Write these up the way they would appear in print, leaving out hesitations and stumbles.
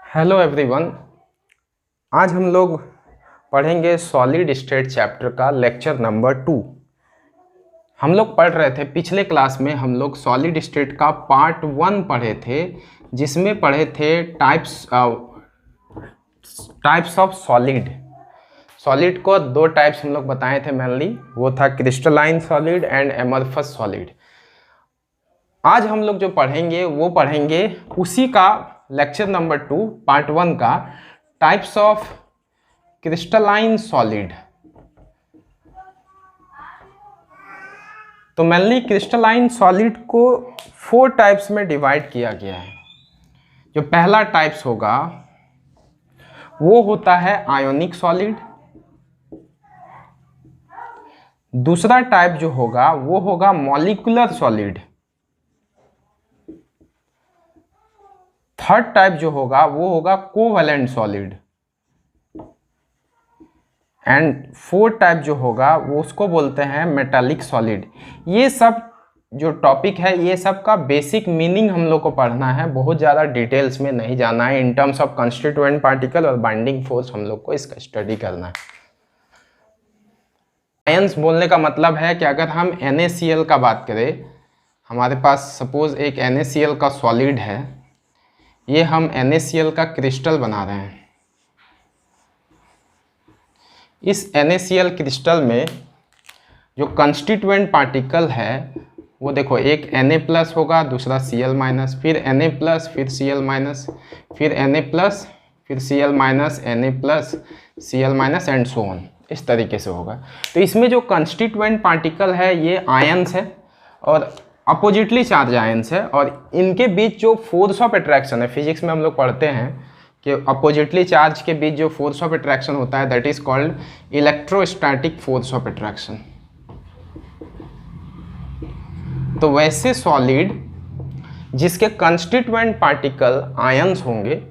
Hello everyone. आज हम लोग पढ़ेंगे सॉलिड स्टेट चैप्टर का लेक्चर नंबर 2। हम लोग पढ़ रहे थे पिछले क्लास में, हम लोग सॉलिड स्टेट का पार्ट 1 पढ़े थे, जिसमें पढ़े थे टाइप्स ऑफ सॉलिड को दो टाइप्स हम लोग बताए थे मेनली, वो था crystalline solid and amorphous solid. आज हम लोग जो पढ़ेंगे वो पढ़ेंगे उसी का लेक्चर नंबर 2 पार्ट 1 का टाइप्स ऑफ क्रिस्टलाइन सॉलिड। तो मेनली क्रिस्टलाइन सॉलिड को 4 टाइप्स में डिवाइड किया गया है। जो पहला टाइप्स होगा वो होता है आयोनिक सॉलिड। दूसरा टाइप जो होगा वो होगा मॉलिक्यूलर सॉलिड। थर्ड टाइप जो होगा वो होगा covalent solid. And fourth type जो होगा वो उसको बोलते हैं मेटालिक सॉलिड। ये सब जो टॉपिक है ये सब का बेसिक मीनिंग हम लोग को पढ़ना है, बहुत ज़्यादा डिटेल्स में नहीं जाना है। In terms of constituent particle और बाइंडिंग फोर्स हम लोग को इसका स्टडी करना है। आयंस बोलने का मतलब है कि अगर हम NaCl का बात करें, हमारे पास सपोज एक NaCl का सॉलिड है, ये हम NaCl का क्रिस्टल बना रहे हैं। इस NaCl क्रिस्टल में जो कंस्टिट्यूएंट पार्टिकल है वो देखो, एक Na+ होगा, दूसरा Cl-, फिर Na+, फिर Cl-, फिर Na+, फिर Cl-, Na+, Cl- and so on, इस तरीके से होगा। तो इसमें जो कंस्टिट्यूएंट पार्टिकल है ये आयंस है और अपोजिटली चार्ज आयंस है, और इनके बीच जो फोर्स ऑफ अट्रैक्शन है, फिजिक्स में हम लोग पढ़ते हैं कि अपोजिटली चार्ज के बीच जो फोर्स ऑफ अट्रैक्शन होता है that is called electrostatic force of attraction. तो वैसे सॉलिड जिसके कंस्टिट्यूएंट पार्टिकल आयंस होंगे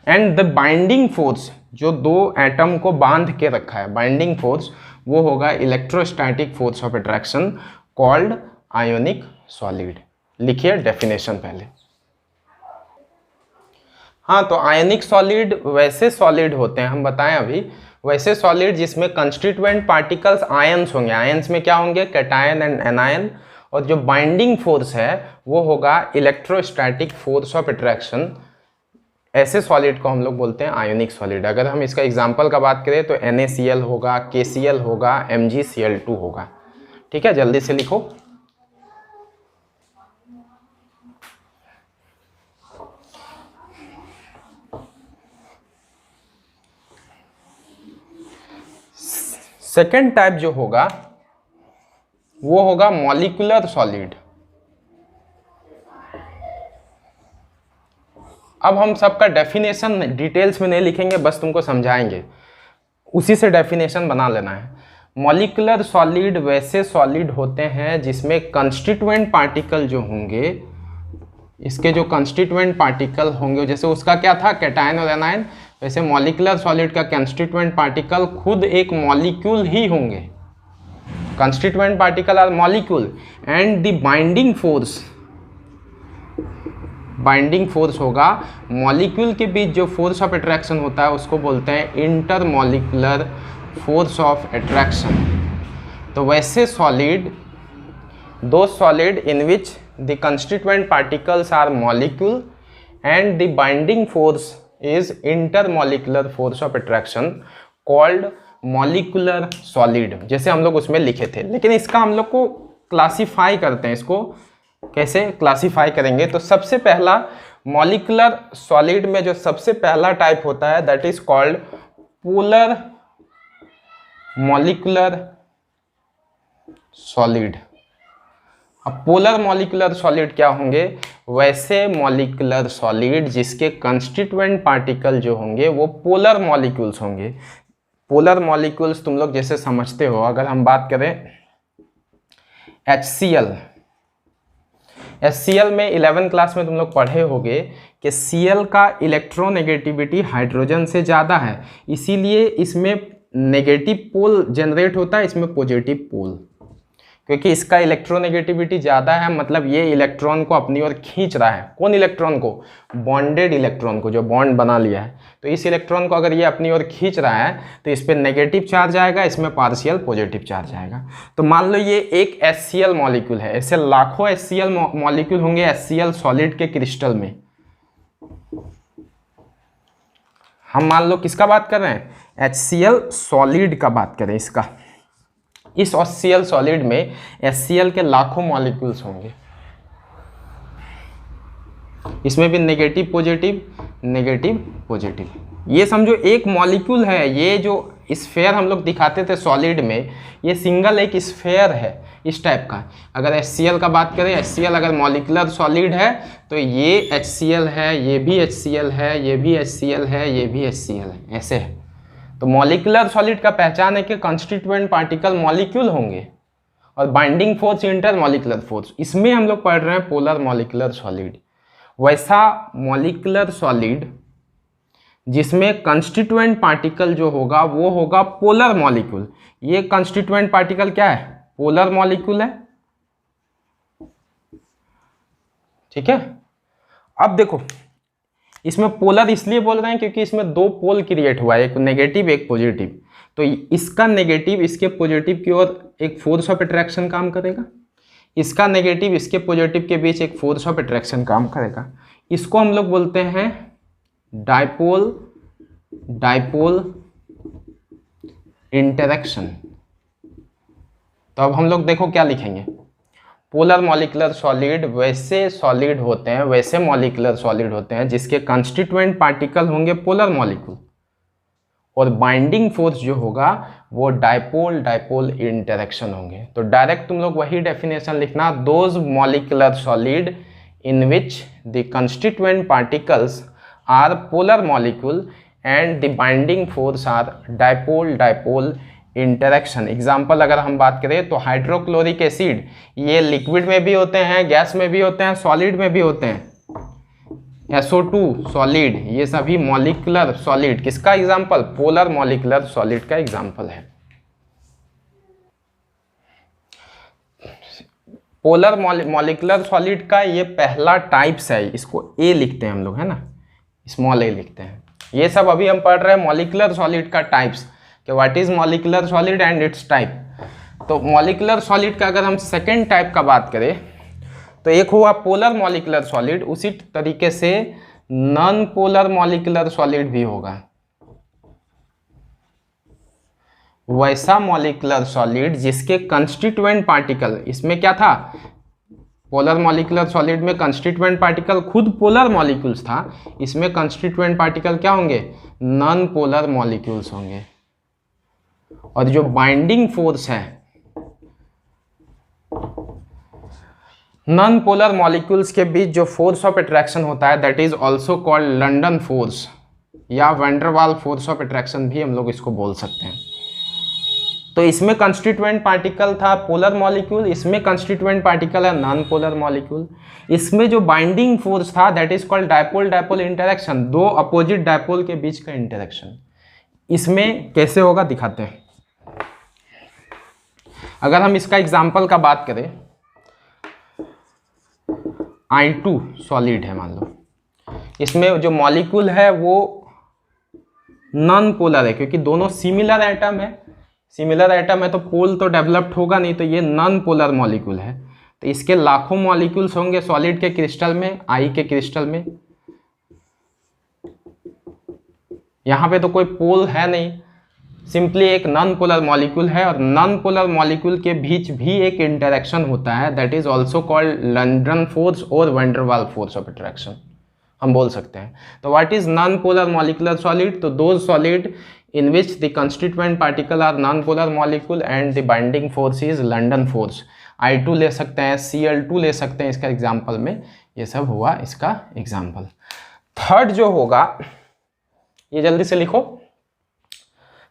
एंड द बाइंडिंग फोर्स, जो दो एटम को बांध के रखा है, बाइंडिंग फोर्स वो होगा electrostatic force of attraction called ionic solid. लिखिए डेफिनेशन पहले। हाँ, तो आयनिक सॉलिड वैसे सॉलिड होते हैं, हम बताएं अभी, वैसे सॉलिड जिसमें कंस्टिट्यूएंट पार्टिकल्स आयंस होंगे। आयंस में क्या होंगे? Cation and anion. और जो बाइंडिंग फोर्स है वो होगा इलेक्ट्रोस्टैटिक फोर्स ऑफ अट्रैक्शन। ऐसे सॉलिड को हम लोग बोलते हैं आयोनिक सॉलिड। अगर हम इसका एग्जांपल का बात करें तो NaCl होगा, KCl होगा, MgCl2 होगा। ठीक है, जल्दी से लिखो। सेकेंड टाइप जो होगा वो होगा मॉलिक्यूलर सॉलिड। अब हम सबका डेफिनेशन डिटेल्स में नहीं लिखेंगे, बस तुमको समझाएंगे, उसी से डेफिनेशन बना लेना है। मॉलिक्यूलर सॉलिड वैसे सॉलिड होते हैं जिसमें कंस्टिट्यूएंट पार्टिकल जो होंगे, इसके जो कंस्टिट्यूएंट पार्टिकल होंगे, जैसे उसका क्या था कैटायन और एनायन, वैसे मॉलिक्यूलर सॉलिड का कंस्टिट्यूएंट पार्टिकल खुद एक मॉलिक्यूल ही होंगे। Constituent particle are molecule and the binding force होगा मॉलिक्यूल के बीच जो फोर्स ऑफ अट्रैक्शन होता है उसको बोलते हैं इंटरमॉलिक्यूलर फोर्स ऑफ अट्रैक्शन। तो वैसे सॉलिड, दो solid in which the constituent particles are molecule and the binding force is intermolecular force of attraction called molecular solid, जैसे हम लोग उसमें लिखे थे। लेकिन इसका हम लोग को क्लासीफाई करते हैं, इसको कैसे क्लासीफाई करेंगे? तो सबसे पहला मॉलिक्यूलर सॉलिड में जो सबसे पहला टाइप होता है that is called polar molecular solid. अब पोलर मॉलिक्यूलर सॉलिड क्या होंगे? वैसे मॉलिक्यूलर सॉलिड जिसके कंस्टिट्यूएंट पार्टिकल जो होंगे वो पोलर मॉलिक्यूल्स होंगे। पोलर मॉलिक्यूल्स तुम लोग जैसे समझते हो, अगर हम बात करें HCl में 11th क्लास में तुम लोग पढ़े होगे कि Cl का इलेक्ट्रोनेगेटिविटी हाइड्रोजन से ज़्यादा है, इसीलिए इसमें नेगेटिव पोल जनरेट होता है, इसमें पॉजिटिव पोल। क्योंकि इसका इलेक्ट्रोनेगेटिविटी ज़्यादा है, मतलब ये इलेक्ट्रॉन को अपनी ओर खींच रहा है। कौन इलेक्ट्रॉन को? बॉन्डेड इलेक्ट्रॉन को, जो बॉन्ड बना लिया है। तो इस इलेक्ट्रॉन को अगर ये अपनी ओर खींच रहा है तो इस पर नेगेटिव चार्ज आएगा, इसमें पार्शियल पॉजिटिव चार्ज आएगा। तो मान लो ये एक HCl मॉलिक्यूल है, ऐसे लाखों HCl मॉलिक्यूल होंगे HCl सॉलिड के क्रिस्टल में। हम मान लो किसका बात कर रहे हैं? HCl सॉलिड का बात करें इसका। इस HCl सॉलिड में HCl के लाखों मॉलिक्यूल्स होंगे, इसमें भी नेगेटिव पॉजिटिव नेगेटिव पॉजिटिव। ये समझो एक मॉलिक्यूल है, ये जो स्फेयर हम लोग दिखाते थे सॉलिड में, ये सिंगल एक स्फेयर है इस टाइप का। अगर HCl का बात करें, HCl अगर मॉलिकुलर सॉलिड है तो ये HCl है, ये भी HCl है, ये भी HCl है, ये भी HCl है, ऐसे है। तो मॉलिकुलर सॉलिड का पहचान है कि कंस्टिट्यूएंट पार्टिकल मॉलिक्यूल होंगे और binding force inter molecular force. इसमें हम लोग पढ़ रहे हैं पोलर मॉलिकुलर सॉलिड। वैसा मॉलिकुलर सॉलिड जिसमें कंस्टिट्यूएंट पार्टिकल जो होगा वो होगा पोलर मॉलिक्यूल। ये कंस्टिट्यूएंट पार्टिकल क्या है? पोलर मॉलिक्यूल है, ठीक है। अब देखो, इसमें पोलर इसलिए बोल रहे हैं क्योंकि इसमें दो पोल क्रिएट हुआ है, एक नेगेटिव एक पॉजिटिव। तो इसका नेगेटिव इसके पॉजिटिव की ओर एक फोर्स ऑफ अट्रैक्शन काम करेगा, इसका नेगेटिव इसके पॉजिटिव के बीच एक फोर्स ऑफ अट्रैक्शन काम करेगा। इसको हम लोग बोलते हैं डाइपोल डाइपोल इंटरेक्शन। तो अब हम लोग देखो क्या लिखेंगे। पोलर मॉलिकुलर सॉलिड वैसे सॉलिड होते हैं, वैसे मॉलिकुलर सॉलिड होते हैं जिसके कंस्टिट्यूएंट पार्टिकल होंगे पोलर मॉलिक्यूल, और बाइंडिंग फोर्स जो होगा वो डाइपोल डाइपोल इंटरेक्शन होंगे। तो डायरेक्ट तुम लोग वही डेफिनेशन लिखना, those molecular solid in which the constituent particles are polar molecule and the binding force are dipole dipole interaction. Example अगर हम बात करें तो हाइड्रोक्लोरिक एसिड, ये लिक्विड में भी होते हैं, गैस में भी होते हैं, सॉलिड में भी होते हैं। SO2 सॉलिड, ये सभी मॉलिकुलर सॉलिड किसका एग्जाम्पल? पोलर मॉलिकुलर सॉलिड का एग्जाम्पल है। पोलर मॉलिकुलर सॉलिड का ये पहला टाइप्स है, इसको A लिखते हैं हम लोग, है ना, स्मॉल a लिखते हैं। ये सब अभी हम पढ़ रहे हैं मॉलिकुलर सॉलिड का टाइप्स, कि what is molecular solid and it's type. तो मॉलिकुलर सॉलिड का अगर हम सेकेंड टाइप का बात करें तो एक हुआ पोलर मॉलिकुलर सॉलिड, उसी तरीके से नॉन पोलर मॉलिकुलर सॉलिड भी होगा। वैसा मॉलिकुलर सॉलिड जिसके कंस्टिट्यूएंट पार्टिकल, इसमें क्या था? पोलर मॉलिकुलर सॉलिड में कंस्टिट्यूएंट पार्टिकल खुद पोलर मॉलिक्यूल्स था, इसमें कंस्टिट्यूएंट पार्टिकल क्या होंगे? नॉन पोलर मॉलिक्यूल्स होंगे। और जो बाइंडिंग फोर्स है नॉन पोलर मॉलिक्यूल्स के बीच जो फोर्स ऑफ अट्रैक्शन होता है that is also called London force, या वैंडरवाल फोर्स ऑफ अट्रैक्शन भी हम लोग इसको बोल सकते हैं। तो इसमें कंस्टिट्यूएंट पार्टिकल था पोलर मॉलिक्यूल, इसमें कंस्टिट्यूएंट पार्टिकल है नॉन पोलर मॉलिक्यूल। इसमें जो बाइंडिंग फोर्स था that is called dipole dipole interaction, दो अपोजिट डाइपोल के बीच का इंटरेक्शन। इसमें कैसे होगा दिखाते हैं। अगर हम इसका एग्जाम्पल का बात करें, I2 सॉलिड है मान लो, इसमें जो मॉलिक्यूल है वो नॉन पोलर है क्योंकि दोनों सिमिलर एटम है। सिमिलर एटम है तो पोल तो डेवलप्ड होगा नहीं, तो ये नॉन पोलर मॉलिक्यूल है। तो इसके लाखों मॉलिक्यूल्स होंगे सॉलिड के क्रिस्टल में, I के क्रिस्टल में। यहाँ पे तो कोई पोल है नहीं, सिंपली एक नॉन पोलर मॉलिक्यूल है, और नॉन पोलर मॉलिक्यूल के बीच भी एक इंटरेक्शन होता है that is also called London force और वैंडरवाल फोर्स ऑफ अट्रैक्शन हम बोल सकते हैं। तो what is non polar molecular solid? तो those solid in which the constituent particle are non polar molecule and the binding force is London force. I2 ले सकते हैं, Cl2 ले सकते हैं इसका एग्जाम्पल में। ये सब हुआ इसका एग्जाम्पल। थर्ड जो होगा, ये जल्दी से लिखो,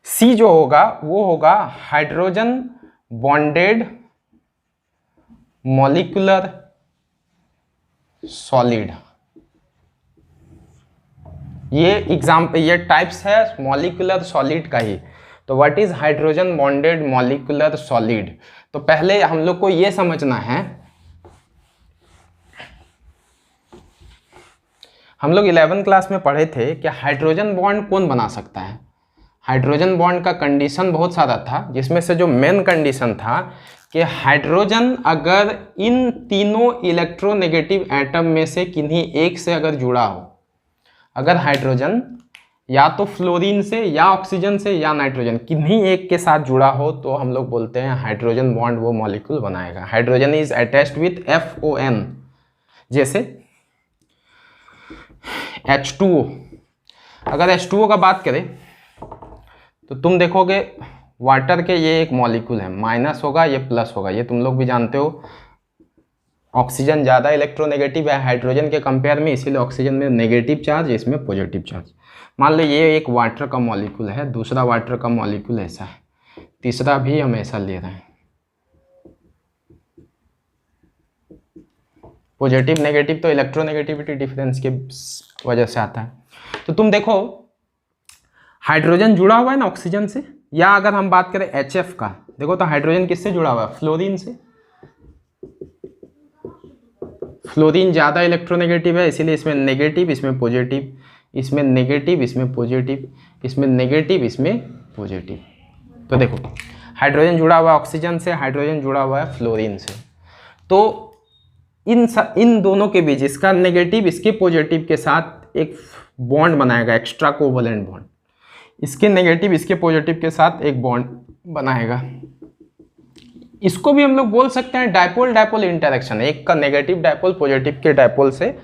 C जो होगा वो होगा हाइड्रोजन बॉन्डेड मॉलिकुलर सॉलिड। ये टाइप्स है मॉलिकुलर सॉलिड का ही। तो what is hydrogen bonded molecular solid? तो पहले हम लोग को ये समझना है, हम लोग 11वीं क्लास में पढ़े थे कि हाइड्रोजन बॉन्ड कौन बना सकता है। हाइड्रोजन बॉन्ड का कंडीशन बहुत सारा था, जिसमें से जो मेन कंडीशन था कि हाइड्रोजन अगर इन तीनों इलेक्ट्रोनेगेटिव एटम में से किन्हीं एक से अगर जुड़ा हो, अगर हाइड्रोजन या तो फ्लोरीन से या ऑक्सीजन से या नाइट्रोजन किन्हीं एक के साथ जुड़ा हो, तो हम लोग बोलते हैं हाइड्रोजन बॉन्ड वो मॉलिक्यूल बनाएगा। Hydrogen is attached with FON। जैसे H2O, अगर H2O का बात करें तो तुम देखोगे वाटर के ये एक मॉलिक्यूल है, माइनस होगा ये प्लस होगा, ये तुम लोग भी जानते हो। ऑक्सीजन ज़्यादा इलेक्ट्रोनेगेटिव है हाइड्रोजन के कंपेयर में, इसीलिए ऑक्सीजन में नेगेटिव चार्ज, इसमें पॉजिटिव चार्ज। मान लो ये एक वाटर का मॉलिक्यूल है, दूसरा वाटर का मॉलिक्यूल ऐसा है, तीसरा भी हम ऐसा ले रहे हैं। पॉजिटिव नेगेटिव तो इलेक्ट्रोनेगेटिविटी डिफरेंस के वजह से आता है। तो तुम देखो हाइड्रोजन जुड़ा हुआ है ना ऑक्सीजन से, या अगर हम बात करें HF का, देखो तो हाइड्रोजन किससे जुड़ा हुआ है, फ्लोरीन से। फ्लोरीन ज़्यादा इलेक्ट्रोनेगेटिव है, इसीलिए इसमें नेगेटिव, इसमें पॉजिटिव, इसमें नेगेटिव, इसमें पॉजिटिव, इसमें नेगेटिव, इसमें पॉजिटिव। तो देखो हाइड्रोजन जुड़ा हुआ है ऑक्सीजन से, हाइड्रोजन जुड़ा हुआ है फ्लोरीन से। तो इन दोनों के बीच इसका नेगेटिव इसके पॉजिटिव के साथ एक बॉन्ड बनाएगा, एक्स्ट्रा कोवलेंट बॉन्ड। इसके नेगेटिव इसके पॉजिटिव के साथ एक बॉन्ड बनाएगा। इसको भी हम लोग बोल सकते हैं डायपोल डायपोल इंटरेक्शन। एक का नेगेटिव डायपोल पॉजिटिव के डायपोल से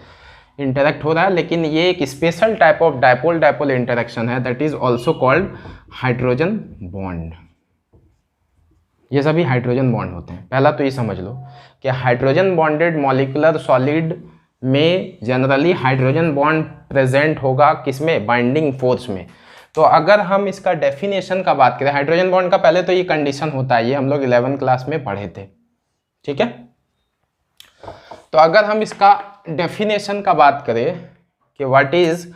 इंटरेक्ट हो रहा है, लेकिन ये एक special type of dipole dipole interaction है, that is also called hydrogen bond. ये सभी हाइड्रोजन बॉन्ड होते हैं। पहला तो ये समझ लो कि हाइड्रोजन बॉन्डेड मॉलिक्यूलर सॉलिड में जनरली हाइड्रोजन बॉन्ड प्रेजेंट होगा, किसमें, बाइंडिंग फोर्स में। तो अगर हम इसका डेफिनेशन का बात करें, हाइड्रोजन बॉन्ड का पहले तो ये कंडीशन होता है, ये हम लोग 11वीं क्लास में पढ़े थे, ठीक है। तो अगर हम इसका डेफिनेशन का बात करें कि what is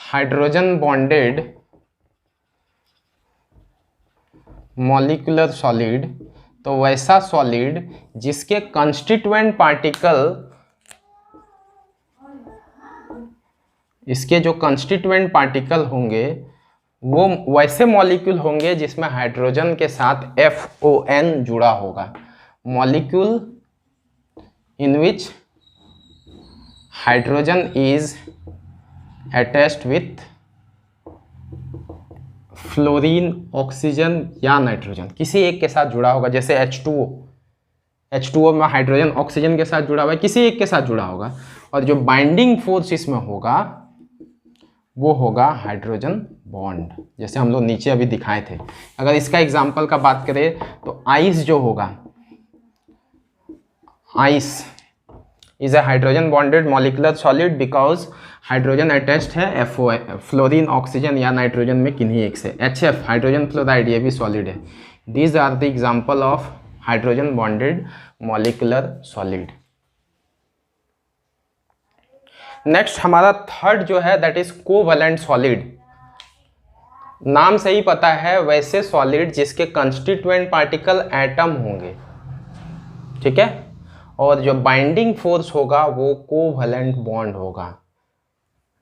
hydrogen bonded molecular solid, तो वैसा सॉलिड जिसके कंस्टिट्यूएंट पार्टिकल, इसके जो कंस्टिट्यूएंट पार्टिकल होंगे वो वैसे मॉलिक्यूल होंगे जिसमें हाइड्रोजन के साथ FON जुड़ा होगा। Molecule in which hydrogen is attached with fluorine, oxygen या नाइट्रोजन, किसी एक के साथ जुड़ा होगा। जैसे H2O में हाइड्रोजन ऑक्सीजन के साथ जुड़ा हुआ है, किसी एक के साथ जुड़ा होगा, और जो बाइंडिंग फोर्स इसमें होगा वो होगा हाइड्रोजन बॉन्ड, जैसे हम लोग नीचे अभी दिखाए थे। अगर इसका एग्जांपल का बात करें तो आइस जो होगा, ice is a hydrogen bonded molecular solid because hydrogen attached है फ्लोरीन, ऑक्सीजन या नाइट्रोजन में किन्हीं एक से। HF हाइड्रोजन फ्लोराइड, ये भी सॉलिड है। These are the example of hydrogen bonded molecular solid. Next हमारा थर्ड जो है दैट इज कोवैलेंट सॉलिड। नाम से ही पता है, वैसे सॉलिड जिसके कंस्टिट्यूएंट पार्टिकल एटम होंगे, ठीक है, और जो बाइंडिंग फोर्स होगा वो कोवैलेंट बॉन्ड होगा।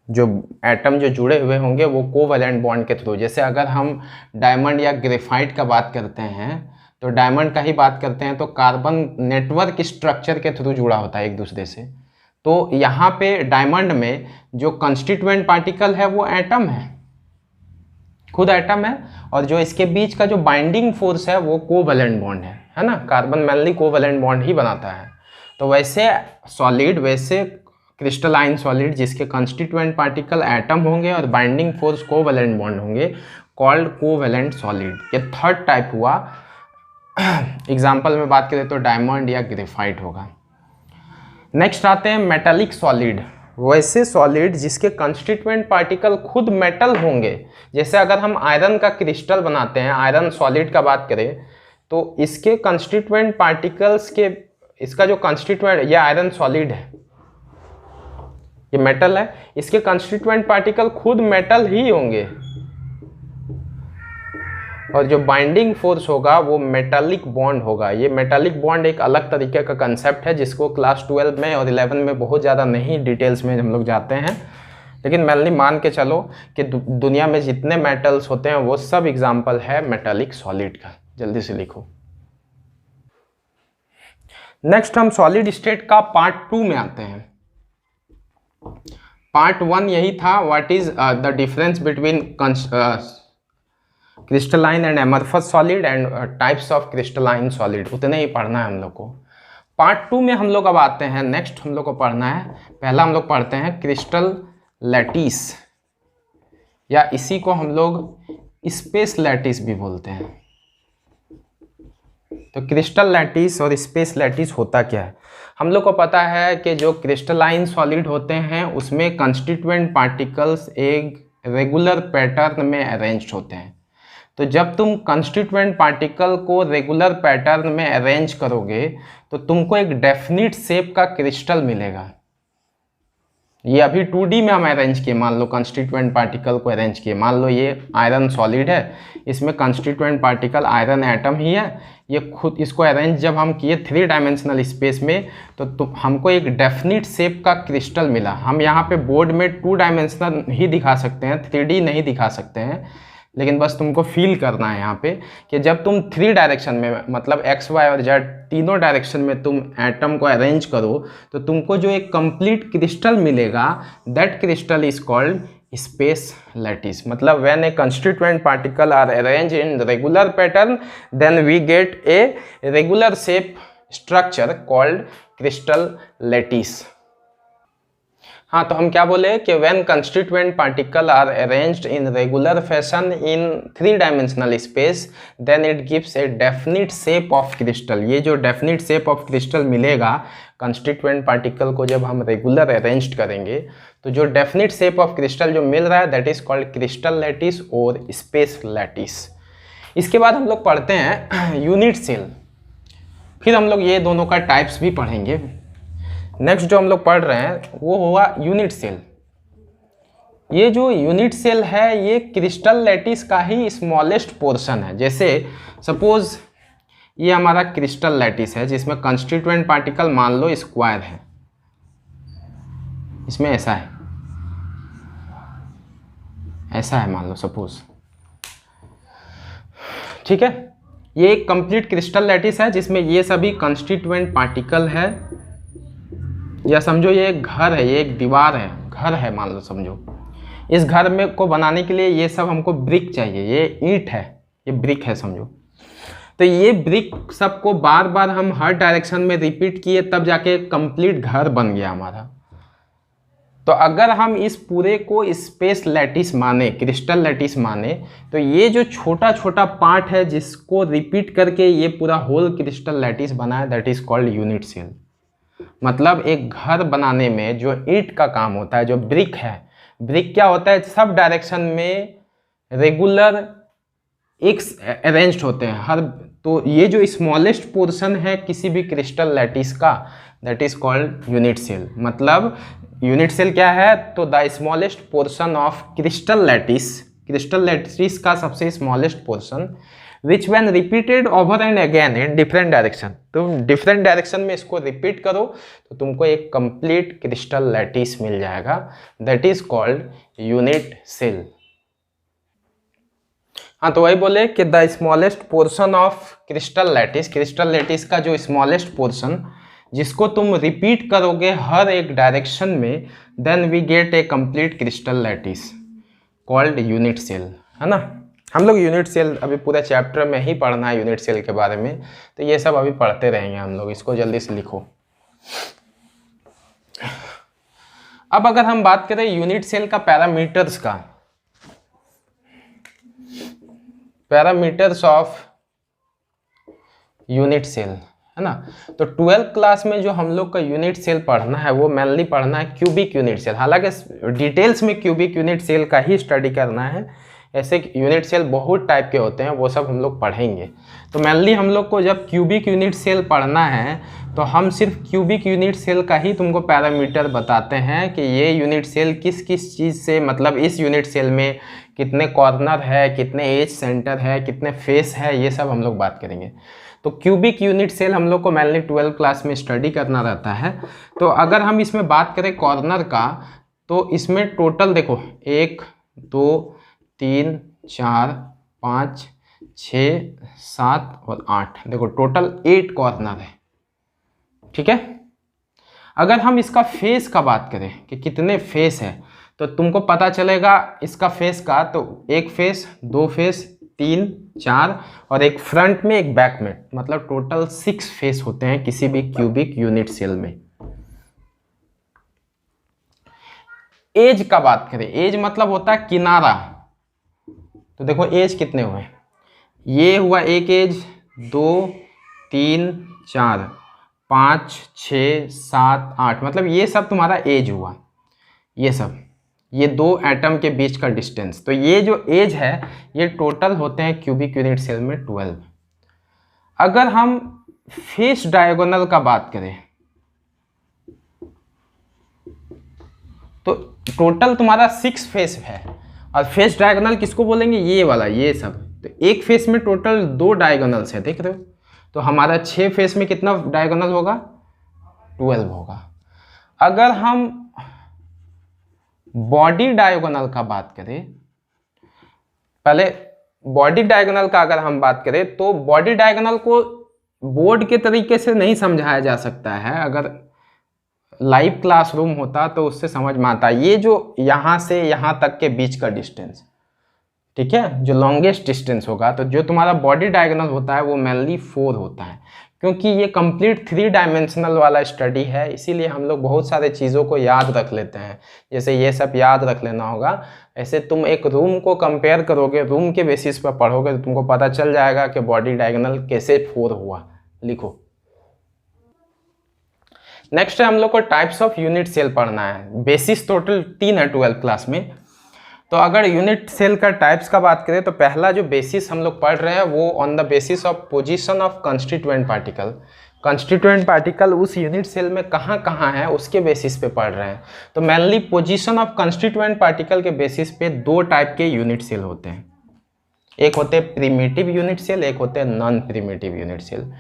जो एटम जो जुड़े हुए होंगे वो कोवैलेंट बॉन्ड के थ्रू। जैसे अगर हम डायमंड या ग्रेफाइट का बात करते हैं तो डायमंड का ही बात करते हैं तो कार्बन नेटवर्क स्ट्रक्चर के थ्रू जुड़ा होता है एक दूसरे से। तो यहाँ पे डायमंड में जो कंस्टिट्यूएंट पार्टिकल है वो एटम है, खुद एटम है, और जो इसके बीच का जो बाइंडिंग फोर्स है वो कोवैलेंट बॉन्ड है ना। कार्बन मेनली कोवैलेंट बॉन्ड ही बनाता है। तो वैसे सॉलिड, वैसे क्रिस्टलाइन सॉलिड जिसके कंस्टिट्यूएंट पार्टिकल एटम होंगे और बाइंडिंग फोर्स कोवैलेंट बॉन्ड होंगे, कॉल्ड कोवैलेंट सॉलिड। ये थर्ड टाइप हुआ। एग्जाम्पल में बात करें तो डायमंड या ग्रेफाइट होगा। नेक्स्ट आते हैं मेटालिक सॉलिड। वैसे सॉलिड जिसके कंस्टिट्यूएंट पार्टिकल खुद मेटल होंगे। जैसे अगर हम आयरन का क्रिस्टल बनाते हैं, आयरन सॉलिड का बात करें तो इसके कंस्टिट्यूएंट पार्टिकल्स के, इसका जो कंस्टिट्यूएंट, ये आयरन सॉलिड है, ये मेटल है, इसके कंस्टिट्यूएंट पार्टिकल खुद मेटल ही होंगे। और जो बाइंडिंग फोर्स होगा वो मेटालिक बॉन्ड होगा। ये मेटालिक बॉन्ड एक अलग तरीके का कंसेप्ट है जिसको क्लास 12 में और 11 में बहुत ज़्यादा नहीं डिटेल्स में हम लोग जाते हैं, लेकिन मेनली मान के चलो कि दुनिया में जितने मेटल्स होते हैं वो सब एग्जाम्पल है मेटालिक सॉलिड का। जल्दी से लिखो। नेक्स्ट हम सॉलिड स्टेट का पार्ट 2 में आते हैं। पार्ट 1 यही था, what is the difference between crystalline and amorphous solid and types of crystalline solid, उतने ही पढ़ना है हम लोग को। पार्ट 2 में हम लोग अब आते हैं, नेक्स्ट हम लोग को पढ़ना है, पहला हम लोग पढ़ते हैं क्रिस्टल लैटिस, या इसी को हम लोग स्पेस लैटिस भी बोलते हैं। तो क्रिस्टल लैटिस और स्पेस लैटिस होता क्या है? हम लोग को पता है कि जो क्रिस्टलाइन सॉलिड होते हैं उसमें कंस्टिट्यूएंट पार्टिकल्स एक रेगुलर पैटर्न में अरेंज्ड होते हैं। तो जब तुम कंस्टिट्यूएंट पार्टिकल को रेगुलर पैटर्न में अरेंज करोगे तो तुमको एक डेफिनिट शेप का क्रिस्टल मिलेगा। ये अभी 2D में हम अरेंज किए, मान लो कंस्टिट्यूएंट पार्टिकल को अरेंज किए, मान लो ये आयरन सॉलिड है, इसमें कंस्टिट्यूएंट पार्टिकल आयरन एटम ही है, ये खुद इसको अरेंज जब हम किए 3 डायमेंशनल स्पेस में तो हमको एक डेफिनिट शेप का क्रिस्टल मिला। हम यहाँ पे बोर्ड में 2 डायमेंशनल ही दिखा सकते हैं, 3D नहीं दिखा सकते हैं, लेकिन बस तुमको फील करना है यहाँ पे कि जब तुम 3 डायरेक्शन में मतलब x, y और z तीनों डायरेक्शन में तुम एटम को अरेंज करो तो तुमको जो एक कंप्लीट क्रिस्टल मिलेगा, that crystal is called space lattice. मतलब when a constituent particle are arrange in regular pattern then we get a regular shape structure called crystal lattice. हाँ, तो हम क्या बोले कि when constituent particle are arranged in regular fashion in 3 dimensional space then it gives a definite shape of crystal. ये जो definite shape of crystal मिलेगा constituent particle को जब हम रेगुलर अरेंज करेंगे तो जो डेफिनिट शेप ऑफ क्रिस्टल जो मिल रहा है that is called crystal lattice और स्पेस लैटिस। इसके बाद हम लोग पढ़ते हैं यूनिट सेल, फिर हम लोग ये दोनों का टाइप्स भी पढ़ेंगे। नेक्स्ट जो हम लोग पढ़ रहे हैं वो हुआ यूनिट सेल। ये जो यूनिट सेल है ये क्रिस्टल लैटिस का ही स्मॉलेस्ट पोर्शन है। जैसे सपोज ये हमारा क्रिस्टल लैटिस है जिसमें कंस्टिट्यूएंट पार्टिकल मान लो स्क्वायर है, इसमें ऐसा है, ऐसा है मान लो सपोज, ठीक है। ये एक कंप्लीट क्रिस्टल लैटिस है जिसमें ये सभी कंस्टिट्यूएंट पार्टिकल है, या समझो ये एक घर है, ये एक दीवार है, घर है मान लो समझो। इस घर में को बनाने के लिए ये सब हमको ब्रिक चाहिए, ये ईंट है, ये ब्रिक है समझो। तो ये ब्रिक सबको बार बार हम हर डायरेक्शन में रिपीट किए तब जाके कंप्लीट घर बन गया हमारा। तो अगर हम इस पूरे को स्पेस लैटिस माने, क्रिस्टल लैटिस माने, तो ये जो छोटा छोटा पार्ट है जिसको रिपीट करके ये पूरा होल क्रिस्टल लैटिस बना है that is called unit cell. मतलब एक घर बनाने में जो ईंट का काम होता है, जो ब्रिक है, ब्रिक क्या होता है, सब डायरेक्शन में रेगुलर एक अरेंज्ड होते हैं हर। तो ये जो स्मॉलेस्ट पोर्शन है किसी भी क्रिस्टल लैटिस का that is called unit cell. मतलब यूनिट सेल क्या है, तो the smallest portion of crystal lattice, crystal lattice का सबसे smallest portion which when repeated over and again in different direction. तुम डिफरेंट डायरेक्शन में इसको रिपीट करो तो तुमको एक कंप्लीट क्रिस्टल लैटिस मिल जाएगा that is called unit cell. हाँ, तो वही बोले कि the smallest portion of crystal lattice, crystal lattice का जो स्मॉलेस्ट पोर्शन जिसको तुम रिपीट करोगे हर एक डायरेक्शन में then we get a complete crystal lattice called unit cell, है ना। हम लोग यूनिट सेल अभी पूरे चैप्टर में ही पढ़ना है यूनिट सेल के बारे में, तो ये सब अभी पढ़ते रहेंगे हम लोग। इसको जल्दी से लिखो। अब अगर हम बात करें यूनिट सेल का पैरामीटर्स का, पैरामीटर्स ऑफ यूनिट सेल, है ना। तो 12th क्लास में जो हम लोग का यूनिट सेल पढ़ना है वो मेनली पढ़ना है क्यूबिक यूनिट सेल। हालांकि डिटेल्स में क्यूबिक यूनिट सेल का ही स्टडी करना है, ऐसे यूनिट सेल बहुत टाइप के होते हैं, वो सब हम लोग पढ़ेंगे। तो मेनली हम लोग को जब क्यूबिक यूनिट सेल पढ़ना है तो हम सिर्फ क्यूबिक यूनिट सेल का ही तुमको पैरामीटर बताते हैं कि ये यूनिट सेल किस किस चीज़ से, मतलब इस यूनिट सेल में कितने कॉर्नर है, कितने एज सेंटर है, कितने फेस है, ये सब हम लोग बात करेंगे। तो क्यूबिक यूनिट सेल हम लोग को मेनली 12 क्लास में स्टडी करना रहता है। तो अगर हम इसमें बात करें कॉर्नर का, तो इसमें टोटल देखो 1 2 3 4 5 6 7 और 8, देखो टोटल 8 कॉर्नर है, ठीक है। अगर हम इसका फेस का बात करें कि कितने फेस है, तो तुमको पता चलेगा इसका फेस का, तो एक फेस, दो फेस, 3 4 और एक फ्रंट में एक बैक में, मतलब टोटल 6 फेस होते हैं किसी भी क्यूबिक यूनिट सेल में। एज का बात करें, एज मतलब होता है किनारा। तो देखो एज कितने हुए, ये हुआ एक एज, 2 3 4 5 6 7 8, मतलब ये सब तुम्हारा एज हुआ, ये सब, ये दो एटम के बीच का डिस्टेंस। तो ये जो एज है ये टोटल होते हैं क्यूबिक यूनिट सेल में 12। अगर हम फेस डायगोनल का बात करें तो टोटल तुम्हारा 6 फेस है, और फेस डायगोनल किसको बोलेंगे, ये वाला, ये सब। तो एक फेस में टोटल 2 डायगोनल्स है, देख रहे हो। तो हमारा 6 फेस में कितना डायगोनल होगा, 12 होगा। अगर हम बॉडी डायगोनल का बात करें, पहले बॉडी डायगोनल का अगर हम बात करें तो बॉडी डायगोनल को बोर्ड के तरीके से नहीं समझाया जा सकता है। अगर लाइव क्लासरूम होता तो उससे समझ में आता। ये जो यहाँ से यहाँ तक के बीच का डिस्टेंस, ठीक है, जो लॉन्गेस्ट डिस्टेंस होगा, तो जो तुम्हारा बॉडी डायगोनल होता है वो मेनली 4 होता है। क्योंकि ये कंप्लीट 3 डायमेंशनल वाला स्टडी है, इसीलिए हम लोग बहुत सारे चीज़ों को याद रख लेते हैं। जैसे ये सब याद रख लेना होगा। ऐसे तुम एक रूम को कंपेयर करोगे, रूम के बेसिस पर पढ़ोगे तो तुमको पता चल जाएगा कि बॉडी डायगोनल कैसे 4 हुआ। लिखो। नेक्स्ट है हम लोग को टाइप्स ऑफ यूनिट सेल पढ़ना है। बेसिस टोटल 3 है 12 क्लास में। तो अगर यूनिट सेल का टाइप्स का बात करें तो पहला जो बेसिस हम लोग पढ़ रहे हैं वो on the basis of position of constituent particle. Constituent particle उस यूनिट सेल में कहाँ कहाँ है उसके बेसिस पे पढ़ रहे हैं। तो mainly position of constituent particle के बेसिस पे 2 टाइप के यूनिट सेल होते हैं। एक होते हैं प्रिमिटिव यूनिट सेल, एक होते हैं non primitive unit cell.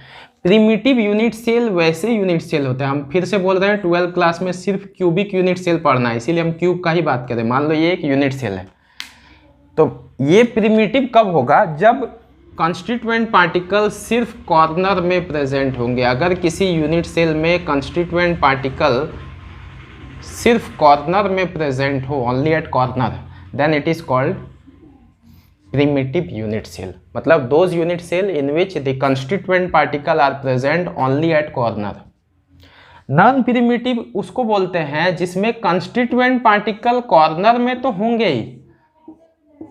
Primitive unit cell वैसे यूनिट सेल होते हैं, हम फिर से बोल रहे हैं 12 क्लास में सिर्फ क्यूबिक यूनिट सेल पढ़ना है, इसीलिए हम क्यूब का ही बात करें। मान लो ये एक यूनिट सेल है, तो ये प्रिमिटिव कब होगा, जब कंस्टिट्यूएंट पार्टिकल सिर्फ कॉर्नर में प्रेजेंट होंगे। अगर किसी यूनिट सेल में कंस्टिट्यूएंट पार्टिकल सिर्फ कॉर्नर में प्रेजेंट हो, only at corner, then it is called primitive unit cell। मतलब those unit cell in which the constituent particle are present only at corner। Non primitive उसको बोलते हैं जिसमें constituent particle corner में तो होंगे ही।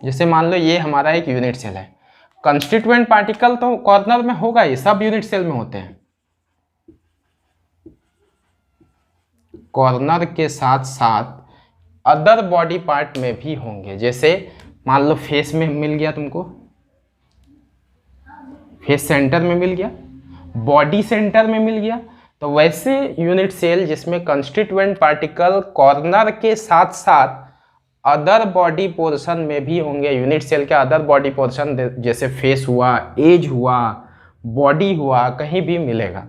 जैसे मान लो ये हमारा एक यूनिट सेल है, कंस्टिट्यूएंट पार्टिकल तो कॉर्नर में होगा ही, सब यूनिट सेल में होते हैं। कॉर्नर के साथ साथ अदर बॉडी पार्ट में भी होंगे। जैसे मान लो फेस में मिल गया तुमको, फेस सेंटर में मिल गया, बॉडी सेंटर में मिल गया। तो वैसे यूनिट सेल जिसमें कंस्टिट्यूएंट पार्टिकल कॉर्नर के साथ साथ अदर बॉडी पोर्शन में भी होंगे। यूनिट सेल के अदर बॉडी पोर्शन जैसे फेस हुआ, एज हुआ, बॉडी हुआ, कहीं भी मिलेगा।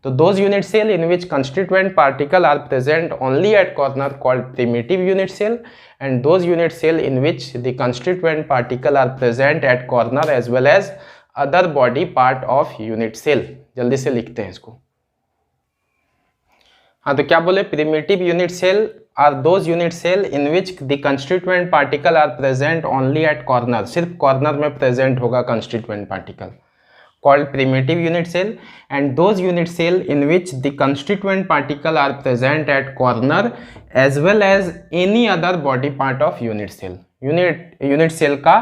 तो those unit cell in which constituent particle are present only at corner called primitive unit cell, and those unit cell in which the constituent particle are present at corner as well as other body part of unit cell। जल्दी से लिखते हैं इसको। हाँ, तो क्या बोले, primitive unit cell are those unit cell in which the constituent particle are present only at corner। सिर्फ corner में present होगा constituent particle, called primitive unit cell। and those unit cell in which the constituent particle are present at corner as well as any other body part of unit cell। unit cell का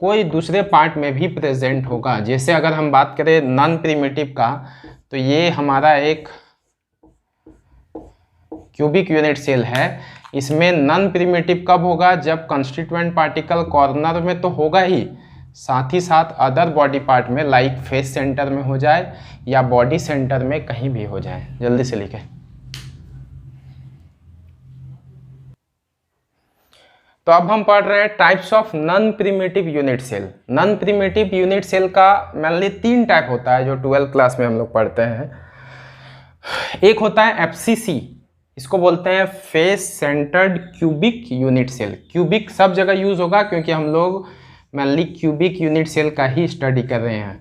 कोई दूसरे part में भी present होगा। जैसे अगर हम बात करें नॉन प्रिमिटिव का, तो ये हमारा एक क्यूबिक यूनिट सेल है। इसमें नॉन प्रिमिटिव कब होगा, जब कंस्टिट्यूएंट पार्टिकल कॉर्नर में तो होगा ही, साथ ही साथ अदर बॉडी पार्ट में लाइक फेस सेंटर में हो जाए या बॉडी सेंटर में कहीं भी हो जाए। जल्दी से लिखें। तो अब हम पढ़ रहे हैं types of non primitive unit cell. Non primitive unit cell का मेनली 3 टाइप होता है जो 12th क्लास में हम लोग पढ़ते हैं। एक होता है FCC, इसको बोलते हैं face centered cubic unit cell. Cubic सब जगह यूज होगा क्योंकि हम लोग मेनली क्यूबिक यूनिट सेल का ही स्टडी कर रहे हैं।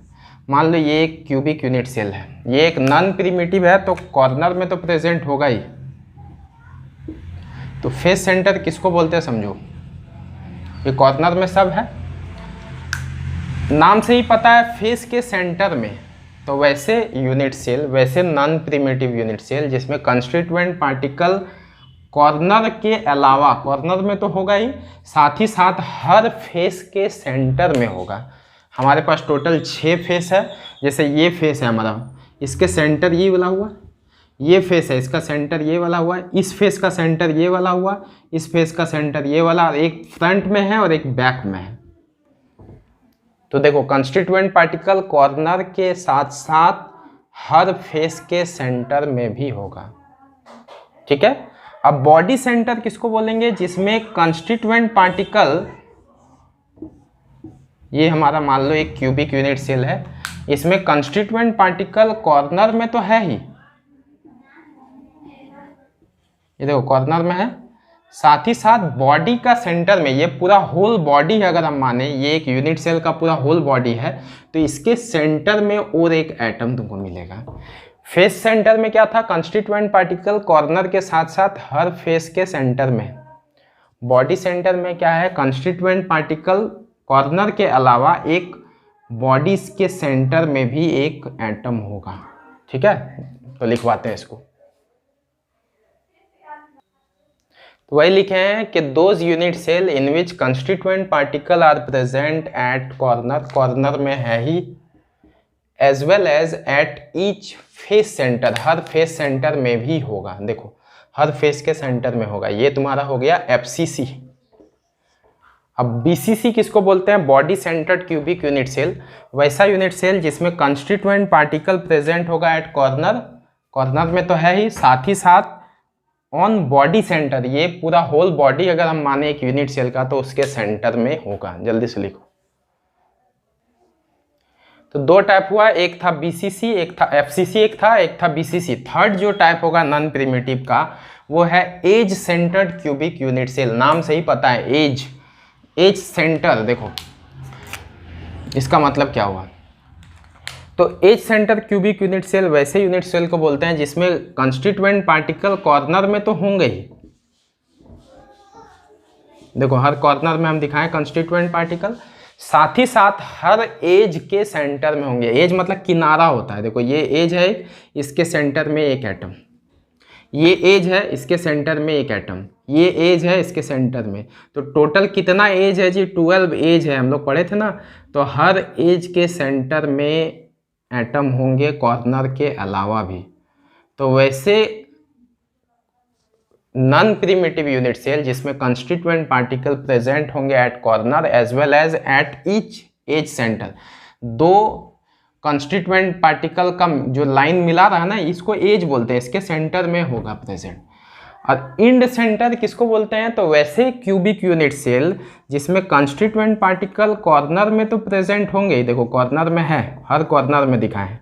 मान लो ये एक क्यूबिक यूनिट सेल है, ये एक नॉन प्रिमिटिव है तो कॉर्नर में तो प्रेजेंट होगा ही। तो फेस सेंटर किसको बोलते हैं समझो, ये कॉर्नर में सब है, नाम से ही पता है फेस के सेंटर में। तो वैसे यूनिट सेल, वैसे नॉन प्रिमिटिव यूनिट सेल जिसमें कंस्टिट्यूएंट पार्टिकल कॉर्नर के अलावा, कॉर्नर में तो होगा ही, साथ ही साथ हर फेस के सेंटर में होगा। हमारे पास टोटल 6 फेस है। जैसे ये फेस है हमारा, इसके सेंटर ये वाला हुआ, ये फेस है इसका सेंटर ये वाला हुआ, इस फेस का सेंटर ये वाला हुआ, इस फेस का सेंटर ये वाला, एक फ्रंट में है और एक बैक में है। तो देखो कंस्टिट्यूएंट पार्टिकल कॉर्नर के साथ साथ हर फेस के सेंटर में भी होगा। ठीक है। अब बॉडी सेंटर किसको बोलेंगे, जिसमें कंस्टिट्यूएंट पार्टिकल, ये हमारा मान लो एक क्यूबिक यूनिट सेल है, इसमें कंस्टिट्यूएंट पार्टिकल कॉर्नर में तो है ही, ये देखो कॉर्नर में है, साथ ही साथ बॉडी का सेंटर में, ये पूरा होल बॉडी है, अगर हम माने ये एक यूनिट सेल का पूरा होल बॉडी है तो इसके सेंटर में और एक एटम तुमको मिलेगा। फेस सेंटर में क्या था, कंस्टिट्यूएंट पार्टिकल कॉर्नर के साथ साथ हर फेस के सेंटर में। बॉडी सेंटर में क्या है, कंस्टिट्यूएंट पार्टिकल कॉर्नर के अलावा एक बॉडी के सेंटर में भी एक एटम होगा। ठीक है, तो लिखवाते हैं इसको। तो वही लिखे हैं कि those unit cell in which constituent particle are present at corner, corner में है ही, as well as at each face centre, हर फेस सेंटर में भी होगा। देखो हर फेस के सेंटर में होगा। ये तुम्हारा हो गया FCC। अब BCC किसको बोलते हैं, body centered cubic unit cell. वैसा यूनिट सेल जिसमें कंस्टिट्यूएंट पार्टिकल प्रेजेंट होगा एट कॉर्नर, कॉर्नर में तो है ही, साथ ही साथ ऑन बॉडी सेंटर, ये पूरा होल बॉडी अगर हम माने एक यूनिट सेल का तो उसके सेंटर में होगा। जल्दी से लिखो। तो 2 टाइप हुआ, एक था BCC, एक था FCC, एक था BCC। थर्ड जो टाइप होगा नॉन प्रिमिटिव का वो है edge centered cubic unit cell. नाम से ही पता है एज सेंटर। देखो इसका मतलब क्या हुआ, तो edge center cubic unit cell वैसे यूनिट सेल को बोलते हैं जिसमें कंस्टिट्यूएंट पार्टिकल कॉर्नर में तो होंगे ही। देखो हर कॉर्नर में हम दिखाएं कंस्टिट्यूएंट पार्टिकल, साथ ही साथ हर एज के सेंटर में होंगे। एज मतलब किनारा होता है। देखो ये एज है, इसके सेंटर में एक एटम, ये एज है, इसके सेंटर में एक एटम, ये एज है, इसके सेंटर में। तो टोटल कितना एज है जी, 12 एज है, हम लोग पढ़े थे ना। तो हर एज के सेंटर में एटम होंगे कॉर्नर के अलावा भी। तो वैसे नॉन प्रिमिटिव यूनिट सेल जिसमें कंस्टिट्यूएंट पार्टिकल प्रेजेंट होंगे at corner as well as at each edge center. 2 constituent particle का जो लाइन मिला रहा है ना, इसको एज बोलते हैं, इसके सेंटर में होगा प्रेजेंट। और इंड सेंटर किसको बोलते हैं, तो वैसे क्यूबिक यूनिट सेल जिसमें कंस्टिट्यूएंट पार्टिकल कॉर्नर में तो प्रेजेंट होंगे, देखो कॉर्नर में है, हर कॉर्नर में दिखाएं,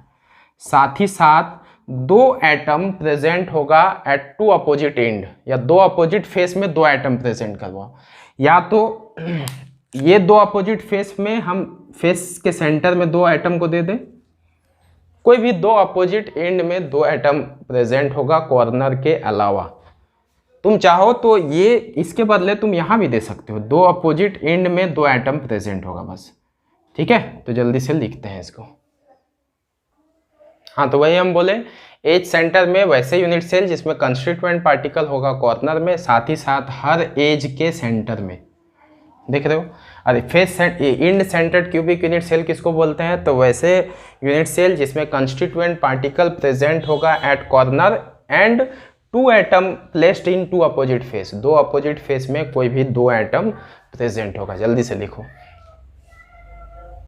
साथ ही साथ 2 एटम प्रेजेंट होगा एट 2 अपोजिट एंड, या 2 अपोजिट फेस में 2 एटम प्रेजेंट करवा, या तो ये 2 अपोजिट फेस में हम फेस के सेंटर में 2 एटम को दे दें, कोई भी 2 अपोजिट एंड में 2 एटम प्रेजेंट होगा कॉर्नर के अलावा। तुम चाहो तो ये इसके बदले तुम यहाँ भी दे सकते हो, 2 अपोजिट एंड में 2 एटम प्रेजेंट होगा बस। ठीक है, तो जल्दी से लिखते हैं इसको। हाँ, तो वही हम बोले एज सेंटर में वैसे यूनिट सेल जिसमें कंस्टिट्यूएंट पार्टिकल होगा कॉर्नर में, साथ ही साथ हर एज के सेंटर में। देख रहे हो। अरे face and centered cubic unit cell किसको बोलते हैं, तो वैसे यूनिट सेल जिसमें कंस्टिट्यूएंट पार्टिकल प्रेजेंट होगा at corner and two atom placed in two opposite face, दो अपोजिट फेस में कोई भी दो एटम प्रेजेंट होगा। जल्दी से लिखो।